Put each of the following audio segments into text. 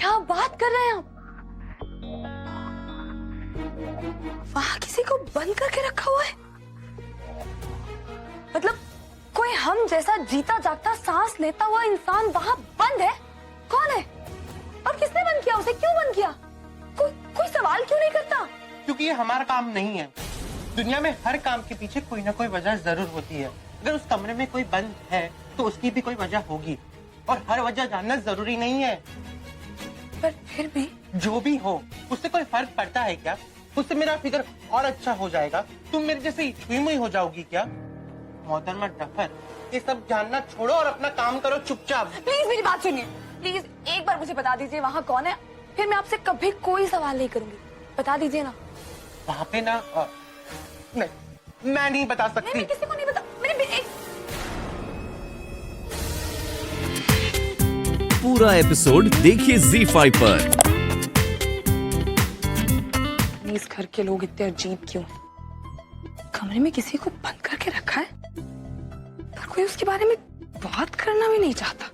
क्या बात कर रहे हैं आप? वहां किसी को बंद करके रखा हुआ है? मतलब कोई हम जैसा जीता जागता सांस लेता हुआ इंसान वहां बंद है? कौन है और किसने बंद किया उसे? क्यों बंद किया? कोई सवाल क्यों नहीं करता? क्योंकि ये हमारा काम नहीं है। दुनिया में हर काम के पीछे कोई ना कोई वजह जरूर होती है। अगर उस कमरे में कोई बंद है तो उसकी भी कोई वजह होगी, और हर वजह जानना जरूरी नहीं है। पर फिर भी जो भी हो, उससे कोई फर्क पड़ता है क्या? उससे मेरा फिगर और अच्छा हो जाएगा? तुम मेरे जैसे छुई मुई हो जाओगी क्या? मोहतरमा डफर, ये सब जानना छोड़ो और अपना काम करो चुपचाप। प्लीज मेरी बात सुनिए, प्लीज एक बार मुझे बता दीजिए वहाँ कौन है, फिर मैं आपसे कभी कोई सवाल नहीं करूंगी। बता दीजिए ना। वहाँ पे ना नहीं, मैं नहीं बता सकती। मैं किसी को नहीं बता। पूरा एपिसोड देखिए ZEE5 पर। इस घर के लोग इतने अजीब क्यों? कमरे में किसी को बंद करके रखा है पर कोई उसके बारे में बात करना भी नहीं चाहता।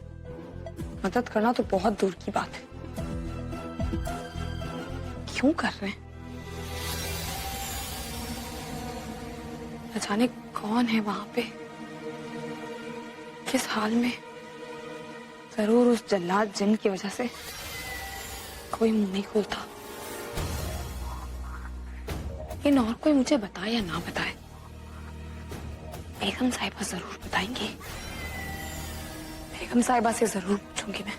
मदद करना तो बहुत दूर की बात है। क्यों कर रहे हैं? न जाने कौन है वहां पे, किस हाल में। जरूर उस जल्लाद जिन की वजह से कोई मुंह नहीं खोलता। लेकिन और कोई मुझे बताए या ना बताए, बेगम साहिबा जरूर बताएंगी। बेगम साहिबा से जरूर पूछूंगी मैं।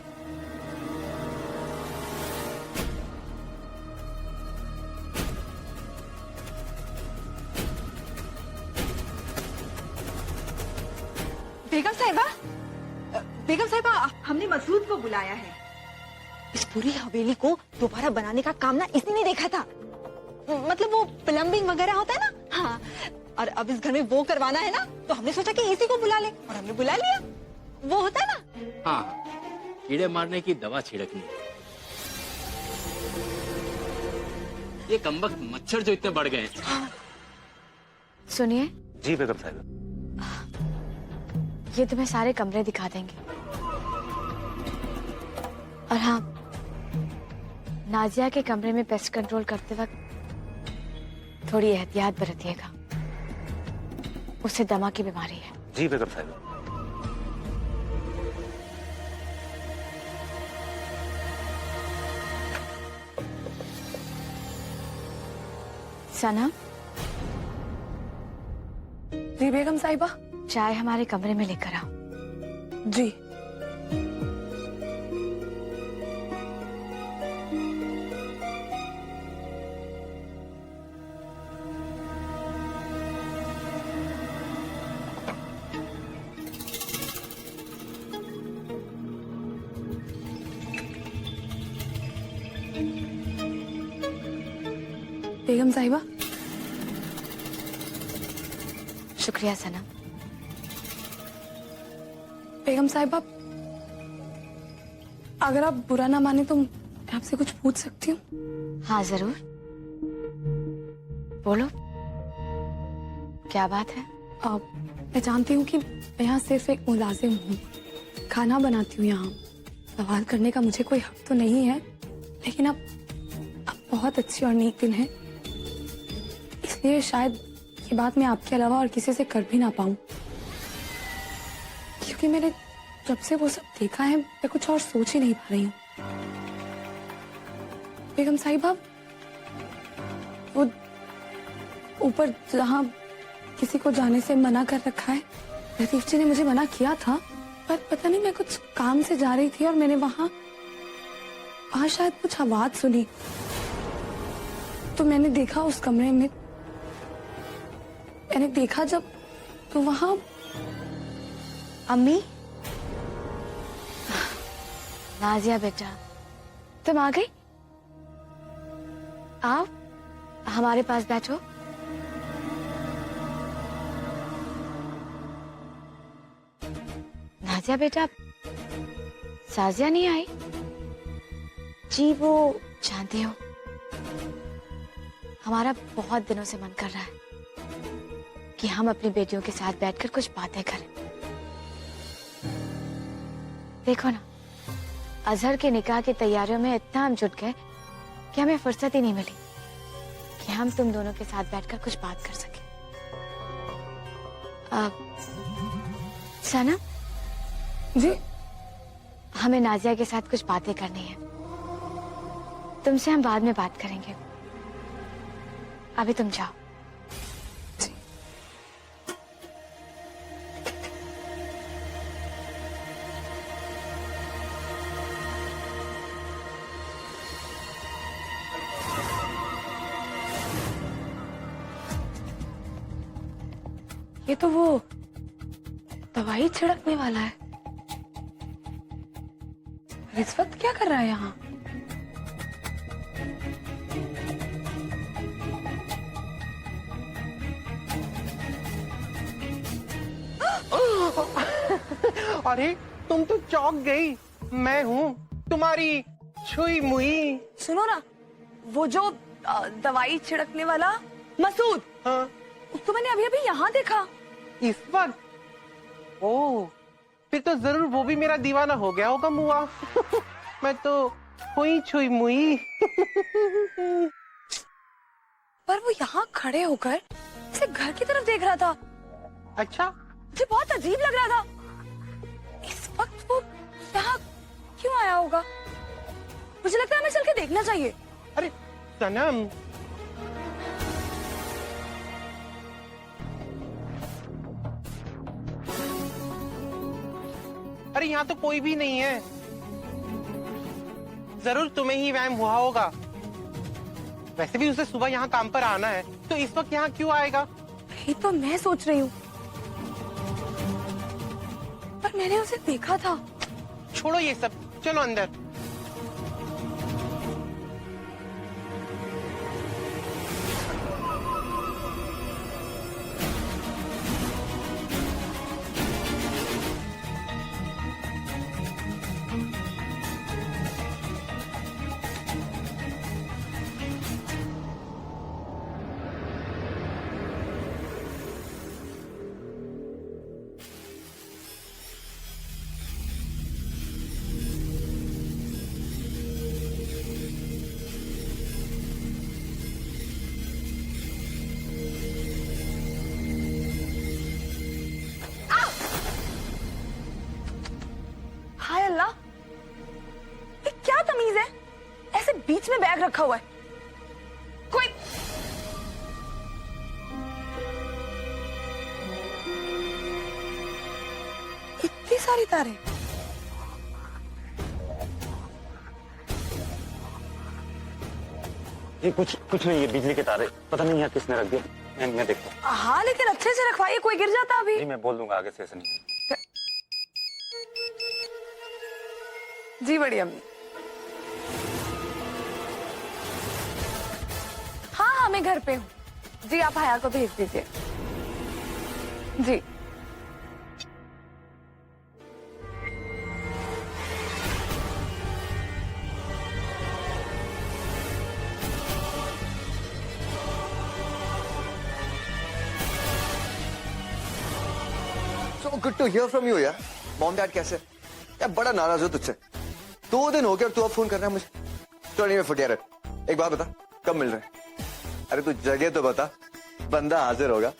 बेगम साहिबा, बेगम साहिबा, हमने मसरूद को बुलाया है। इस पूरी हवेली को दोबारा बनाने का काम ना इसने नहीं देखा था। मतलब वो प्लम्बिंग वगैरह होता है ना। हाँ, और अब इस घर में वो करवाना है ना, तो हमने सोचा कि इसी को बुला ले, और हमने बुला लिया। वो होता है ना। हाँ, कीड़े मारने की दवा छिड़कनी। ये कमबख्त मच्छर जो इतने बढ़ गए हैं। सुनिए जी बेगम साहिबा। ये तुम्हें सारे कमरे दिखा देंगे। और हाँ, नाजिया के कमरे में पेस्ट कंट्रोल करते वक्त थोड़ी एहतियात बरतिएगा। उसे दमा की बीमारी है। जी बेगम साहिबा। सना, जी बेगम साहिबा। चाय हमारे कमरे में लेकर आओ। जी। बेगम साहिबा। शुक्रिया सना। बेगम साहिबा, अगर आप बुरा ना माने तो मैं आपसे कुछ पूछ सकती हूँ? हाँ जरूर, बोलो, क्या बात है? मैं जानती हूँ कि मैं यहाँ सिर्फ एक मुलाजिम हूँ, खाना बनाती हूँ यहाँ। सवाल करने का मुझे कोई हक तो नहीं है, लेकिन अब बहुत अच्छी और नेक दिन है, इसलिए शायद ये बात मैं आपके अलावा और किसी से कर भी ना पाऊँ। क्योंकि मैंने जब से वो सब देखा है, मैं कुछ और सोच ही नहीं पा रही हूँ। बेगम साहिबा, वो ऊपर जहाँ किसी को जाने से मना कर रखा है, लतीफ जी ने मुझे मना किया था, पर पता नहीं मैं कुछ काम से जा रही थी और मैंने वहां शायद कुछ आवाज सुनी, तो मैंने देखा उस कमरे में, मैंने देखा जब, तो वहां अम्मी। नाजिया बेटा, तुम आ गई? आओ, हमारे पास बैठो। नाजिया बेटा, साजिया नहीं आई? जी वो जानती हो, हमारा बहुत दिनों से मन कर रहा है कि हम अपनी बेटियों के साथ बैठकर कुछ बातें करें। देखो ना, अजहर के निकाह की तैयारियों में इतना हम जुट गए कि हमें फुर्सत ही नहीं मिली कि हम तुम दोनों के साथ बैठकर कुछ बात कर सके। सना जी हमें नाजिया के साथ कुछ बातें करनी है। तुमसे हम बाद में बात करेंगे, अभी तुम जाओ। ये तो वो दवाई छिड़कने वाला है। इस वक्त क्या कर रहा है यहाँ? अरे तुम तो चौंक गई। मैं हूँ तुम्हारी छुई मुई। सुनो ना, वो जो दवाई छिड़कने वाला मसूद, हाँ उसको मैंने अभी अभी यहाँ देखा। इस वक्त? ओह, फिर तो जरूर वो भी मेरा दीवाना हो गया होगा मुआ। मैं तो हुई छुई मुई। पर वो यहाँ खड़े होकर ऐसे घर की तरफ देख रहा था। अच्छा, मुझे बहुत अजीब लग रहा था। इस वक्त वो यहाँ क्यों आया होगा? मुझे लगता है हमें चल के देखना चाहिए। अरे सनम, अरे यहाँ तो कोई भी नहीं है। जरूर तुम्हें ही वहम हुआ होगा। वैसे भी उसे सुबह यहाँ काम पर आना है, तो इस वक्त यहाँ क्यों आएगा? यही तो मैं सोच रही हूँ, पर मैंने उसे देखा था। छोड़ो ये सब, चलो अंदर। हाय अल्लाह, ये क्या तमीज है? ऐसे बीच में बैग रखा हुआ है। कोई इतनी सारी तारें। ये कुछ नहीं, ये बिजली के तारे, पता नहीं यहाँ किसने रख दिया। मैं देखता हूँ। हाँ लेकिन अच्छे से रखवाइए, कोई गिर जाता अभी। जी मैं बोल दूंगा, आगे से ऐसा नहीं। जी बड़ी अम्मी। हाँ हाँ मैं घर पे हूँ जी, आप हया को भेज दीजिए जी। So good to hear from you यार। मॉम डैड कैसे? यार बड़ा नाराज हो तुझसे। 2 दिन हो गए और तू अब फोन कर रहा है मुझे। तो नहीं, मैं forget it। एक बात बता, कब मिल रहे हैं? अरे तू जगह तो बता, बंदा हाजिर होगा।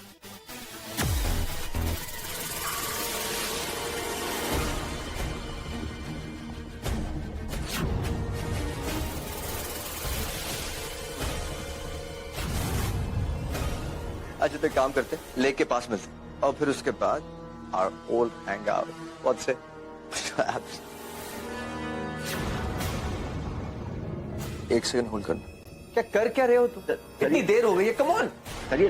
अच्छा तो एक काम करते, लेक के पास मिलते और फिर उसके बाद our old hangout। What's it? एक सेकंड होल्ड करना। क्या कर क्या रहे हो तुम? इतनी देर हो गई है, कम ऑन। सर ये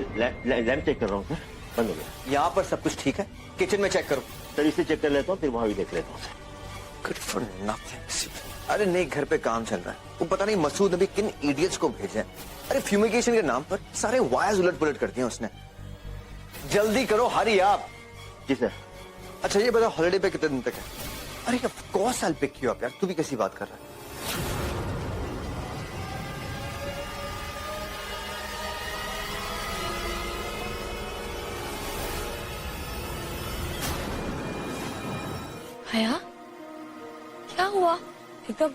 लैंप चेक कर रहा हूँ सर, बंद हो गया। यहाँ पर सब कुछ ठीक है? किचन में चेक करो। सर इसे चेक कर लेता हूँ, फिर वहाँ भी देख लेता हूँ सर। Good for nothing. अरे नहीं, घर पे काम चल रहा है। वो पता नहीं मसूद अभी किन इडियट्स को भेजे हैं। अरे फ्यूमिगेशन के नाम पर सारे वायर्स उलट पुलट कर दिए उसने। जल्दी करो, हरी आप। जी सर। अच्छा ये बता, हॉलिडे पे कितने दिन तक है? अरे of course I pick you up यार, तू भी कैसी बात कर रहा है? हया, क्या हुआ? एकदम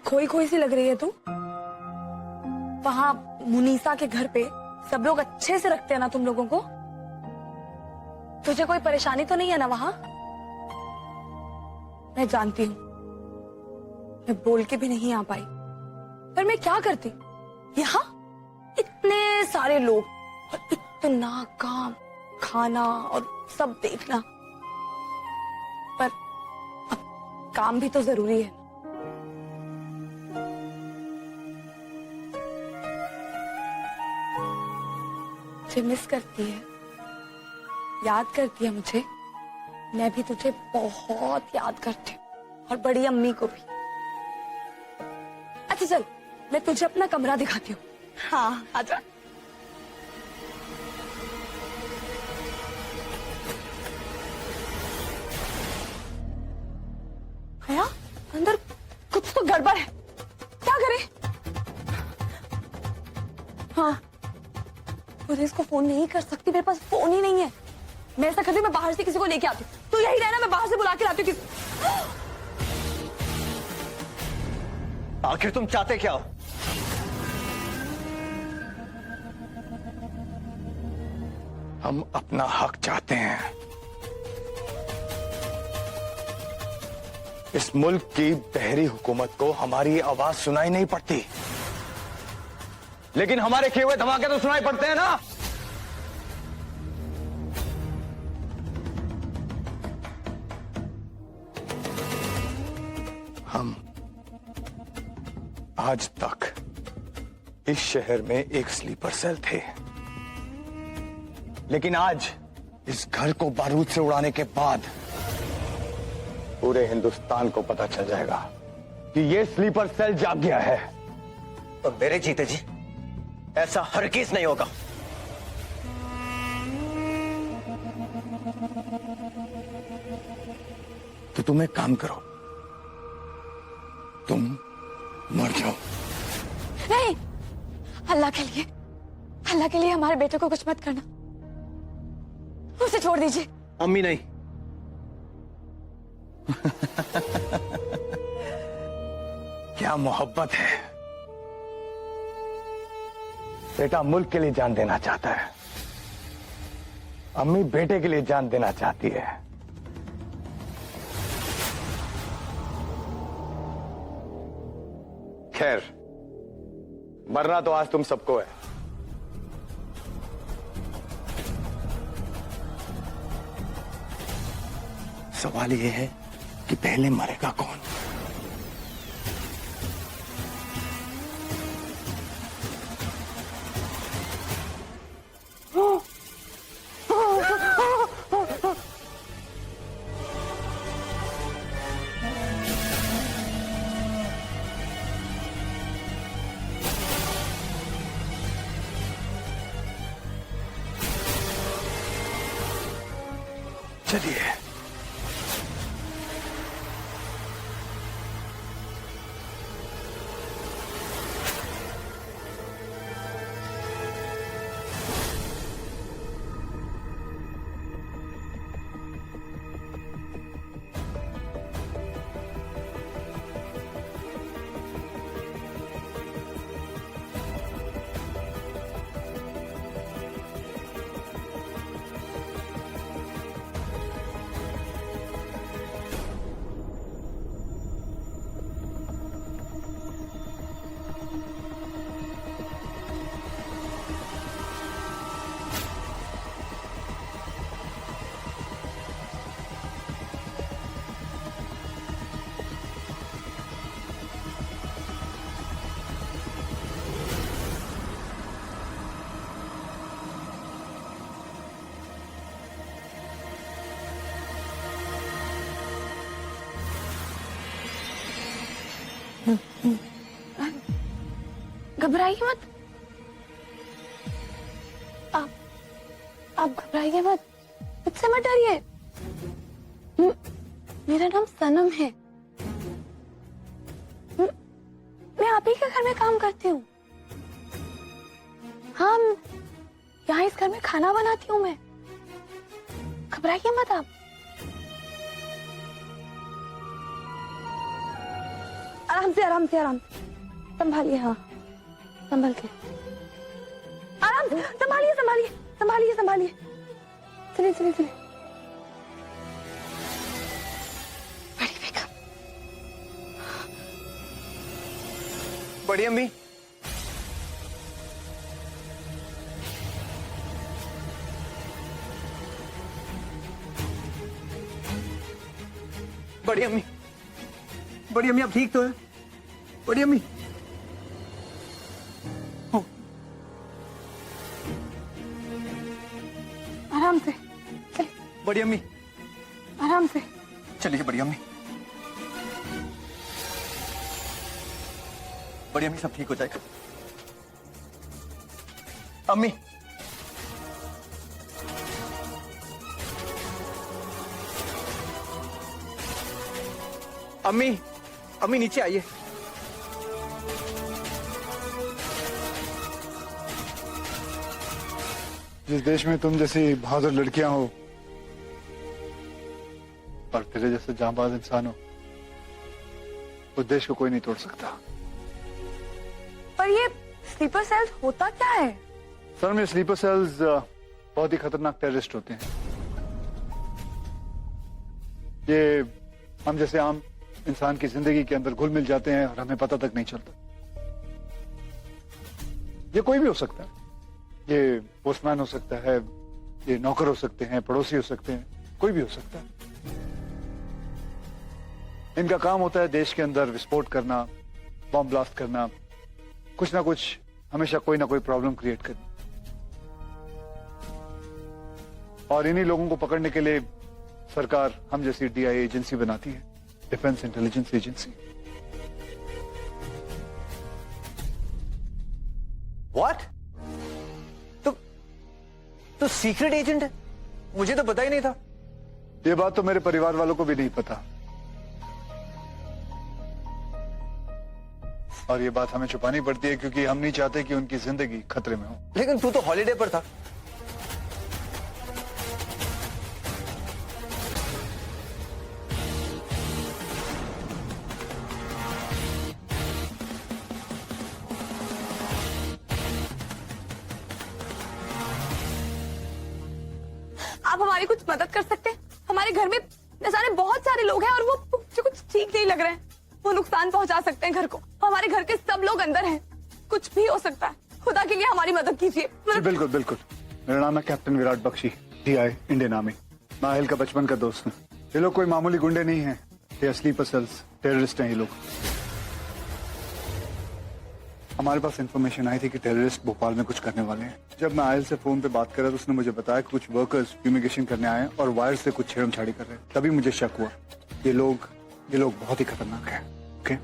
खोई खोई सी लग रही है तू। वहां मुनीसा के घर पे सब लोग अच्छे से रखते हैं ना तुम लोगों को? तुझे कोई परेशानी तो नहीं है ना वहां? मैं जानती हूं, मैं बोल के भी नहीं आ पाई, पर मैं क्या करती? यहाँ इतने सारे लोग और इतना काम, खाना और सब देखना, पर अब काम भी तो जरूरी है। मुझे मिस करती है, याद करती है मुझे। मैं भी तुझे बहुत याद करती हूँ और बड़ी अम्मी को भी। अच्छा चल, मैं तुझे अपना कमरा दिखाती हूँ। हाँ आजा। भैया अंदर कुछ तो गड़बड़ है, क्या करें? हाँ, पुलिस को फोन नहीं कर सकती, मेरे पास फोन ही नहीं है। मैं ऐसा करती हूँ, मैं बाहर से किसी को लेके आती हूँ। तू यही रहना, मैं बाहर से बुला के लाती हूँ। आखिर तुम चाहते क्या हो? हम अपना हक चाहते हैं। इस मुल्क की बहरी हुकूमत को हमारी आवाज सुनाई नहीं पड़ती, लेकिन हमारे किए हुए धमाके तो सुनाई पड़ते हैं ना। हम आज तक इस शहर में एक स्लीपर सेल थे, लेकिन आज इस घर को बारूद से उड़ाने के बाद पूरे हिंदुस्तान को पता चल जाएगा कि ये स्लीपर सेल जाग गया है। तो मेरे जीते जी ऐसा हरगिज नहीं होगा। तो तुम एक काम करो, तुम मर जाओ। नहीं, अल्लाह के लिए हमारे बेटे को कुछ मत करना, उसे छोड़ दीजिए। अम्मी नहीं। क्या मोहब्बत है। बेटा मुल्क के लिए जान देना चाहता है, अम्मी बेटे के लिए जान देना चाहती है। खैर, मरना तो आज तुम सबको है। सवाल यह है कि पहले मरेगा कौन? चलिए। घबराइए मत, आप घबराइए मत, मुझसे मत डरिए। मेरा नाम सनम है। मैं आप ही के घर में काम करती हूँ। हाँ, यहाँ इस घर में खाना बनाती हूँ मैं। घबराइए मत आप। आराम से आराम से आराम संभालिए, हाँ संभल के, आराम से संभालिए संभालिए संभालिए संभालिए, चलिए चलिए चलिए। बड़ी बेगम, बड़ी अम्मी, बड़ी अम्मी, बड़ी अम्मी आप ठीक तो है? बड़ी अम्मी, आराम से चलिए, बड़ी अम्मी, आराम से। चलिए बड़ी अम्मी, बड़ी अम्मी सब ठीक हो जाएगा। अम्मी, अम्मी, अम्मी नीचे आइए। जिस देश में तुम जैसी बहादुर लड़कियां हो और तेरे जैसे जांबाज इंसान हो, उस देश को कोई नहीं तोड़ सकता। पर ये स्लीपर सेल्स होता क्या है? सर में स्लीपर सेल्स बहुत ही खतरनाक टेररिस्ट होते हैं। ये हम जैसे आम इंसान की जिंदगी के अंदर घुल मिल जाते हैं और हमें पता तक नहीं चलता। ये कोई भी हो सकता है, ये पोस्टमैन हो सकता है, ये नौकर हो सकते हैं, पड़ोसी हो सकते हैं, कोई भी हो सकता है। इनका काम होता है देश के अंदर विस्फोट करना, बॉम्ब ब्लास्ट करना, कुछ ना कुछ हमेशा कोई ना कोई प्रॉब्लम क्रिएट करना। और इन्हीं लोगों को पकड़ने के लिए सरकार हम जैसी DIA एजेंसी बनाती है, डिफेंस इंटेलिजेंस एजेंसी। व्हाट? तो सीक्रेट एजेंट है? मुझे तो पता ही नहीं था। ये बात तो मेरे परिवार वालों को भी नहीं पता, और ये बात हमें छुपानी पड़ती है क्योंकि हम नहीं चाहते कि उनकी जिंदगी खतरे में हो। लेकिन तू तो हॉलिडे पर था। आप हमारी कुछ मदद कर सकते हैं? हमारे घर में न जाने बहुत सारे लोग हैं और वो मुझे कुछ ठीक नहीं लग रहे हैं। वो नुकसान पहुंचा सकते हैं घर को। हमारे घर के सब लोग अंदर हैं, कुछ भी हो सकता है। खुदा के लिए हमारी मदद कीजिए। जी बिल्कुल बिल्कुल। मेरा नाम है captain Virat Bakshi, DI Indian army. Nahil का बचपन का दोस्त हूँ। ये लोग कोई मामूली गुंडे नहीं हैं, ये स्लीपर सेल्स टेररिस्ट हैं ये लोग। हमारे पास इंफॉर्मेशन आई थी कि टेररिस्ट भोपाल में कुछ करने वाले हैं। जब मैं आयल से फोन पे बात कर रहा था, उसने मुझे बताया कि कुछ वर्कर्स फ्यूमिगेशन करने आए हैं और वायर से कुछ छेड़छाड़ी कर रहे हैं। तभी मुझे शक हुआ ये लोग बहुत ही खतरनाक हैं। ओके,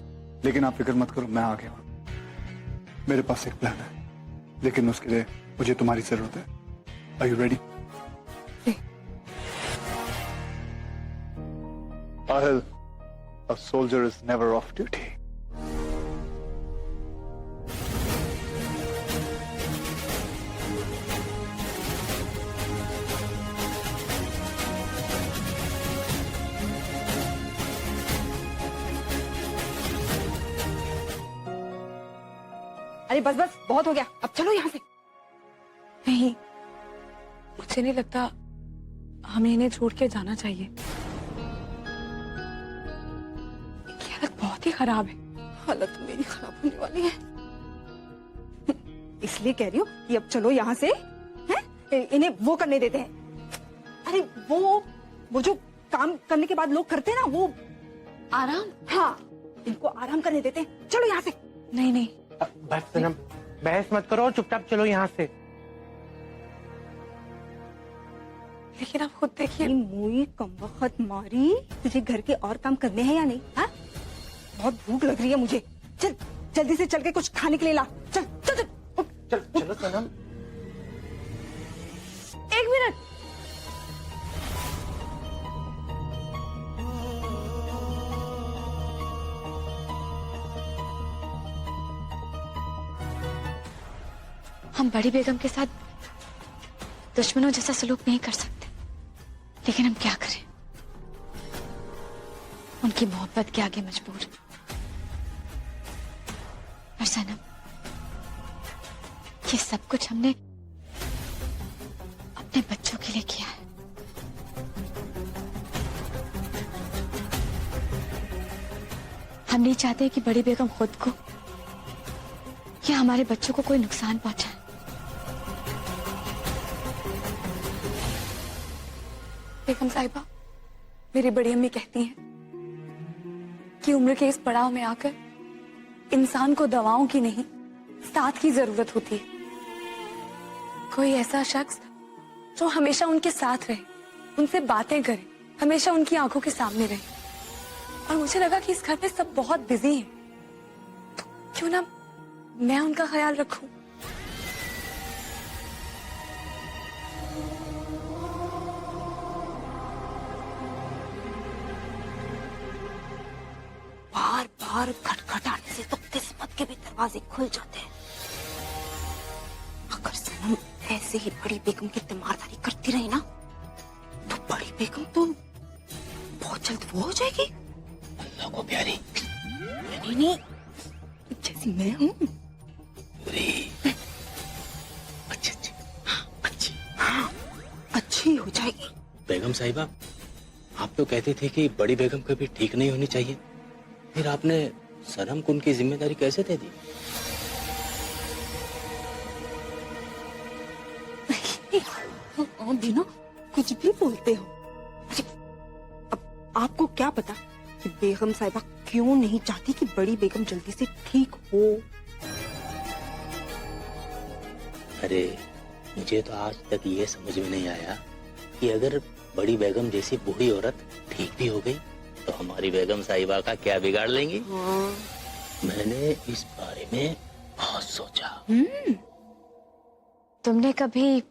लेकिन आप फिक्र मत करो, मैं आ गया हूं। मेरे पास एक प्लान है, लेकिन उसके लिए मुझे तुम्हारी जरूरत है। Are you ready? आयल, a soldier is never off duty. अरे बस बस, बहुत हो गया, अब चलो यहाँ से। नहीं, मुझे नहीं लगता हमें इन्हें छोड़ के जाना चाहिए। इनकी हालत बहुत ही खराब है। हालत मेरी खराब होने वाली है। इसलिए कह रही हूँ कि अब चलो यहाँ से, हैं? इन्हें वो करने देते हैं। अरे वो जो काम करने के बाद लोग करते हैं ना, वो आराम? हाँ, इनको आराम करने देते हैं। चलो यहाँ से। नहीं नहीं, बस सनम, बहस मत करो, चुपचाप चलो यहाँ से। लेकिन आप खुद देखिए। मुई कमबख्त मारी, तुझे घर के और काम करने हैं या नहीं? हाँ, बहुत भूख लग रही है मुझे। चल जल्दी से चल के कुछ खाने के लिए ला। चल चल चल, उठ, चल चलो सनम। एक मिनट। हम बड़ी बेगम के साथ दुश्मनों जैसा सलूक नहीं कर सकते, लेकिन हम क्या करें, उनकी मोहब्बत के आगे मजबूर। और सनम, ये सब कुछ हमने अपने बच्चों के लिए किया है। हम नहीं चाहते कि बड़ी बेगम खुद को या हमारे बच्चों को कोई नुकसान पहुंचाए। बेगम साहिबा, मेरी बड़ी अम्मी कहती हैं कि उम्र के इस पड़ाव में आकर इंसान को दवाओं की नहीं, साथ की जरूरत होती है। कोई ऐसा शख्स जो हमेशा उनके साथ रहे, उनसे बातें करे, हमेशा उनकी आंखों के सामने रहे। और मुझे लगा कि इस घर में सब बहुत बिजी हैं, तो क्यों ना मैं उनका ख्याल रखूं। बार बार खटखटाने से तो किस्मत के भी दरवाजे खुल जाते हैं। अगर सनम ऐसे ही बड़ी बेगम की तीमारदारी करती रही ना, तो बड़ी बेगम तो बहुत जल्द वो हो जाएगी। अल्लाह को प्यारी। नहीं नहीं, जैसी मैं हूँ। अच्छी हो जाएगी। बेगम साहिबा, आप तो कहते थे कि बड़ी बेगम कभी ठीक नहीं होनी चाहिए, फिर आपने सनम को उनकी जिम्मेदारी कैसे दे दी? आप भी ना कुछ भी बोलते हो। अरे, अब आपको क्या पता कि बेगम साहिबा क्यों नहीं चाहती कि बड़ी बेगम जल्दी से ठीक हो। अरे, मुझे तो आज तक ये समझ में नहीं आया कि अगर बड़ी बेगम जैसी बूढ़ी औरत ठीक भी हो गई तो हमारी बेगम साहिबा का क्या बिगाड़ लेंगी। मैंने इस बारे में बहुत सोचा। तुमने कभी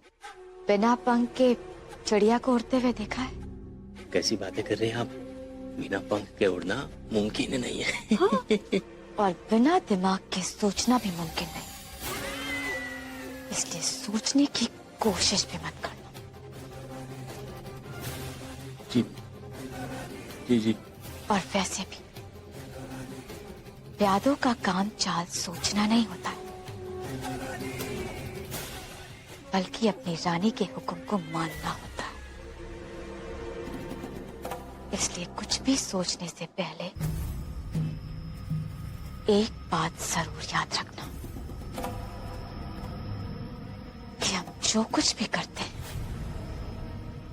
बिना पंख के चिड़िया को उड़ते हुए देखा है? कैसी बातें कर रहे हैं आप? बिना पंख के उड़ना मुमकिन नहीं है। और बिना दिमाग के सोचना भी मुमकिन नहीं, इसलिए सोचने की कोशिश भी मत करना। जी जी जी। और वैसे भी प्यादों का काम चाल सोचना नहीं होता है, बल्कि अपनी रानी के हुक्म को मानना होता है। इसलिए कुछ भी सोचने से पहले एक बात जरूर याद रखना कि हम जो कुछ भी करते हैं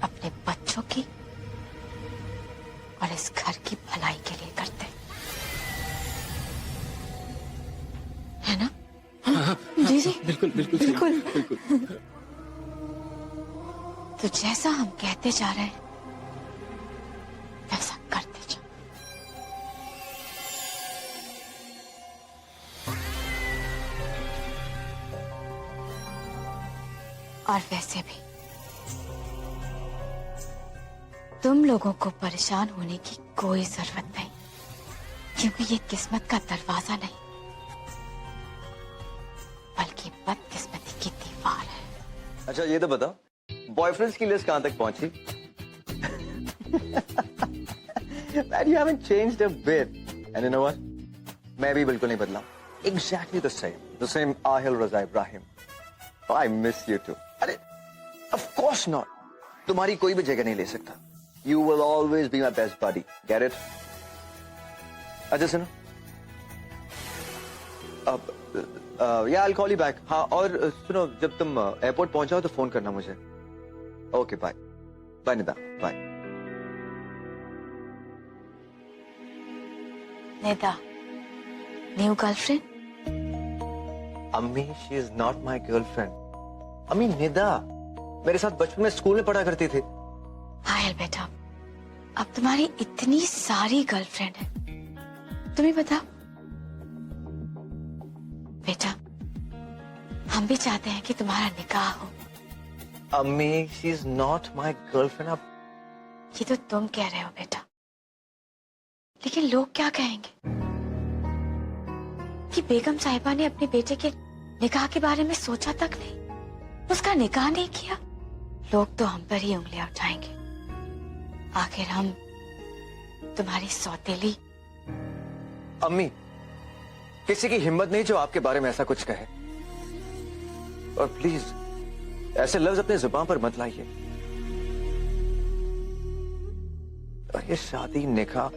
अपने बच्चों की और इस घर की भलाई के लिए करते हैं, है ना? जी जी, बिल्कुल बिल्कुल बिल्कुल। बिल्कुल। तो जैसा हम कहते जा रहे हैं वैसा करते जाओ। और वैसे भी तुम लोगों को परेशान होने की कोई जरूरत नहीं, क्योंकि ये किस्मत का दरवाजा नहीं बल्कि बदकिस्मती की दीवार है। अच्छा ये तो बताओ, बॉयफ्रेंड्स की लिस्ट कहां तक पहुंची? Man, you haven't changed a bit. And you know what? मैं भी बिल्कुल नहीं बदला। Exactly the same. The same Ahil Raza Ibrahim. Oh, I miss you too. अरे, of course not. तुम्हारी कोई भी जगह नहीं ले सकता. You will always be my best buddy. Get it? अच्छा सुनो. अब yeah, I'll call you back. हाँ, और सुनो, जब तुम एयरपोर्ट पहुंचाओ तो फोन करना मुझे. Okay, bye. Bye, Nida. Bye. Nida, new girlfriend? अम्मी, she is not my girlfriend. अम्मी, निदा मेरे साथ बचपन में स्कूल में पढ़ा करती थी. हाय बेटा, अब तुम्हारी इतनी सारी गर्लफ्रेंड है, तुम्हें पता? बेटा, हम भी चाहते हैं कि तुम्हारा निकाह हो। अम्मी, she is not my girlfriend. अब ये तो तुम कह रहे हो बेटा, लेकिन लोग क्या कहेंगे कि बेगम साहिबा ने अपने बेटे के निकाह के बारे में सोचा तक नहीं, उसका निकाह नहीं किया। लोग तो हम पर ही उंगलियां उठाएंगे। आखिर हम तुम्हारी सौतेली। अम्मी, किसी की हिम्मत नहीं जो आपके बारे में ऐसा कुछ कहे। और प्लीज ऐसे लफ्ज अपने जुबान पर मत लाइए। और ये शादी निकाह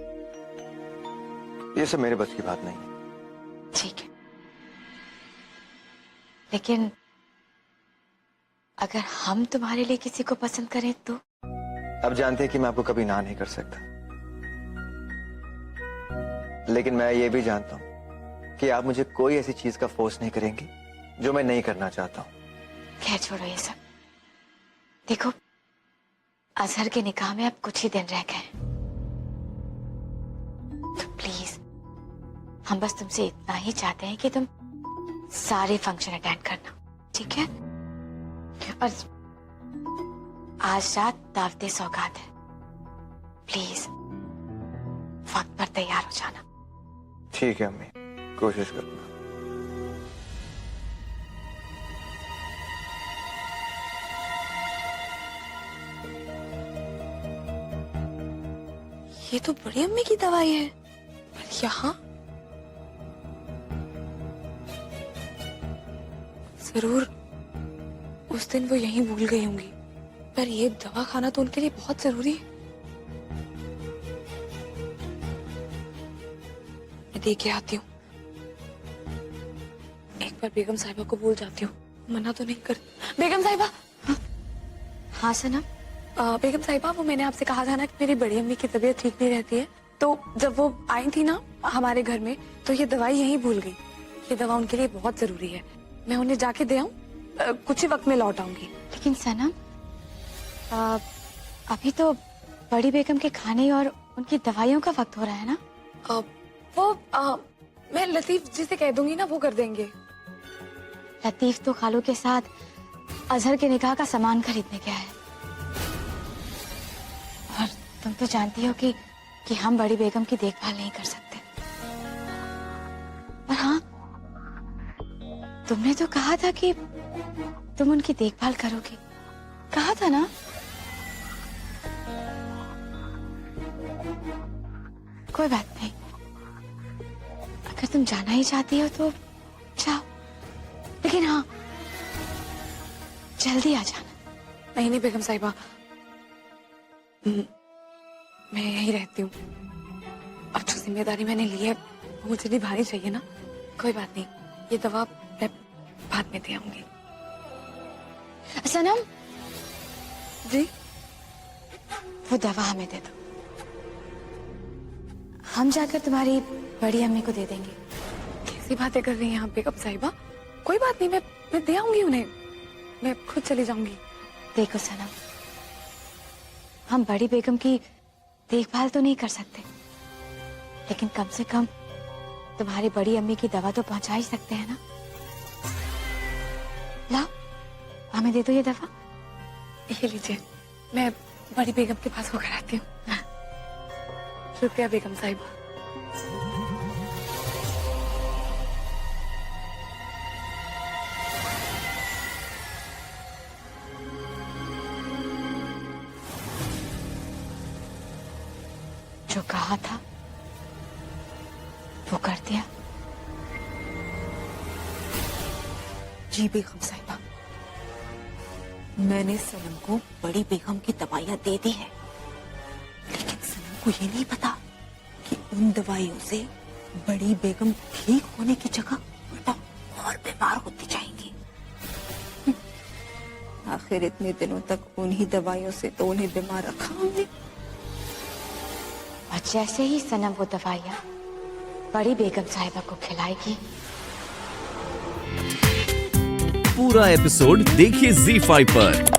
ये सब मेरे बस की बात नहीं है। ठीक है, लेकिन अगर हम तुम्हारे लिए किसी को पसंद करें तो? अब जानते हैं कि मैं आपको कभी ना नहीं कर सकता, लेकिन मैं ये भी जानता हूं कि आप मुझे कोई ऐसी चीज का फोर्स नहीं करेंगे जो मैं नहीं करना चाहता हूं। खैर छोड़ो ये सब। देखो, अजहर के निकाह में अब कुछ ही दिन रह गए हैं, तो प्लीज हम बस तुमसे इतना ही चाहते हैं कि तुम सारे फंक्शन अटेंड करना, ठीक है? और आज रात दावते सौगात है, प्लीज वक्त पर तैयार हो जाना। ठीक है अम्मी, कोशिश करूंगा। ये तो बड़ी अम्मी की दवाई है, पर यहाँ जरूर उस दिन वो यहीं भूल गई होंगी, पर ये दवा खाना तो उनके लिए बहुत जरूरी है। मैं दे के आती हूँ। एक बार बेगम साहिबा को भूल जाती हूँ, मना तो नहीं करती। बेगम साहिबा। हाँ सनम। बेगम साहिबा, वो मैंने आपसे कहा था ना कि मेरी बड़ी अम्मी की तबीयत ठीक नहीं रहती है, तो जब वो आई थी ना हमारे घर में, तो ये दवाई यहीं भूल गई। ये दवा उनके लिए बहुत जरूरी है, मैं उन्हें जाके दे आऊं, कुछ ही वक्त में लौट आऊंगी। लेकिन सनम, अभी तो बड़ी बेगम के खाने और उनकी दवाइयों का वक्त हो रहा है ना। मैं लतीफ जी से कह दूंगी ना, वो कर देंगे। लतीफ तो खालू के साथ अजहर के निकाह का सामान खरीदने गया है, और तुम तो जानती हो कि हम बड़ी बेगम की देखभाल नहीं कर सकते। और हाँ, तुमने तो कहा था कि तुम उनकी देखभाल करोगी, कहा था ना? कोई बात नहीं, अगर तुम जाना ही चाहती हो तो जाओ, लेकिन हाँ जल्दी आ जाना। नहीं बेगम साहिबा, मैं यहीं रहती हूँ। अब जो जिम्मेदारी मैंने ली है वो मुझे निभानी चाहिए ना। कोई बात नहीं, ये दवा मैं बाद में दे आऊंगी। सनम जी, वो दवा हमें दे दो, हम जाकर तुम्हारी बड़ी अम्मी को दे देंगे। कैसी बातें कर रही हैं आप बेगम साहिबा? कोई बात नहीं, मैं दे आऊंगी उन्हें, मैं खुद चली जाऊंगी। देखो सनम, हम बड़ी बेगम की देखभाल तो नहीं कर सकते, लेकिन कम से कम तुम्हारी बड़ी अम्मी की दवा तो पहुंचा ही सकते हैं ना। लाओ, हमें दे दो ये दवा। ये लीजिए, मैं बड़ी बेगम के पास होकर आती हूँ। शुक्रिया बेगम साहिबा। जो कहा था वो कर दिया। जी बेगम साहिबा, मैंने सनम को बड़ी बेगम की दवाइयां दे दी है, लेकिन सनम को ये नहीं पता कि उन दवाइयों से बड़ी बेगम ठीक होने की जगह उल्टा और बीमार होती जाएंगी। आखिर इतने दिनों तक उन्हीं दवाइयों से तो उन्हें बीमार रखा हमने। और जैसे ही सनम वो दवाइयां बड़ी बेगम साहिबा को खिलाएगी। पूरा एपिसोड देखिए ZEE5 पर।